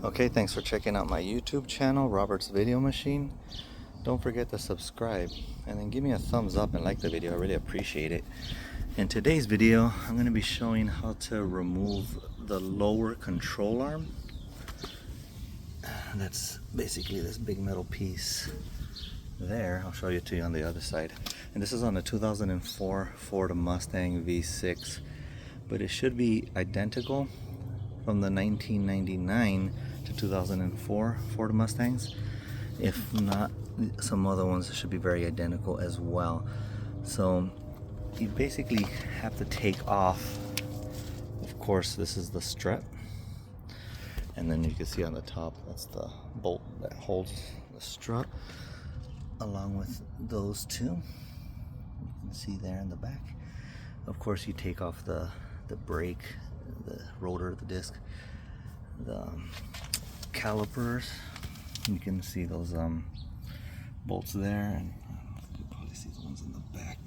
Okay, thanks for checking out my YouTube channel, Robert's Video Machine. Don't forget to subscribe and then give me a thumbs up and like the video. I really appreciate it. In today's video, I'm going to be showing how to remove the lower control arm. That's basically this big metal piece there. I'll show you to you on the other side. And this is on the 2004 Ford Mustang V6, but it should be identical from the 1999 to 2004 Ford Mustangs. If not, some other ones should be very identical as well. So you basically have to take off, of course, this is the strut, and then you can see on the top, that's the bolt that holds the strut, along with those two. You can see there in the back. Of course, you take off the brake, the rotor, the disc, the calipers. You can see those bolts there, and you can probably see the ones in the back.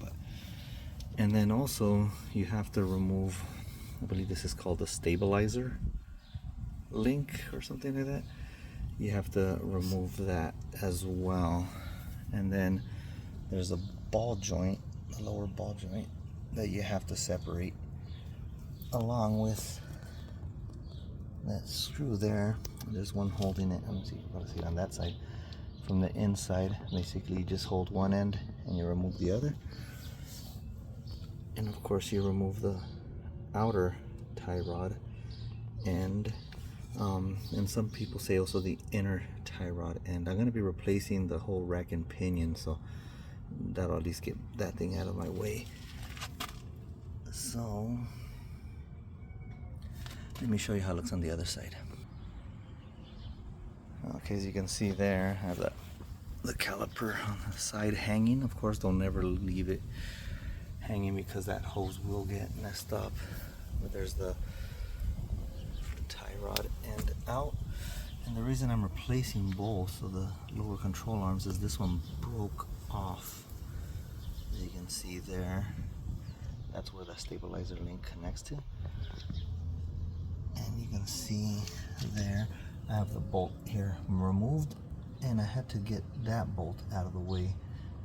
And then also you have to remove, I believe this is called the stabilizer link or something like that. You have to remove that as well. And then there's a ball joint, a lower ball joint, that you have to separate along with that screw there. There's one holding it. Let me see, you can probably see it on that side. From the inside, basically you just hold one end and you remove the other. And of course you remove the outer tie rod, and some people say also the inner tie rod. And I'm going to be replacing the whole rack and pinion, so that'll at least get that thing out of my way. So let me show you how it looks on the other side. Okay, as you can see there, I have the caliper on the side hanging. Of course, don't never leave it hanging because that hose will get messed up. But there's the tie rod end out. And the reason I'm replacing both of the lower control arms is this one broke off. As you can see there, that's where the stabilizer link connects to. And you can see there, I have the bolt here removed, and I had to get that bolt out of the way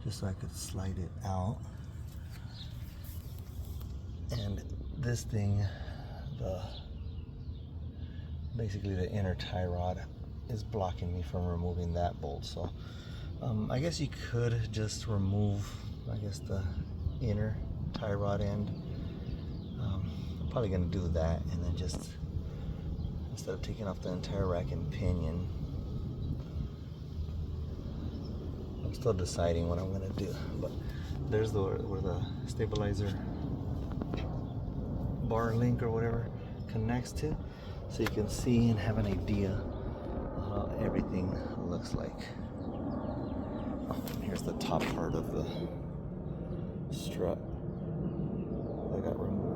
just so I could slide it out. And this thing, basically the inner tie rod, is blocking me from removing that bolt. So I guess you could just remove, I guess, the inner tie rod end. I'm probably going to do that, and then just, instead of taking off the entire rack and pinion, I'm still deciding what I'm going to do. But there's where the stabilizer bar link or whatever connects to, so you can see and have an idea of how everything looks like. Oh, and here's the top part of the strut that got removed.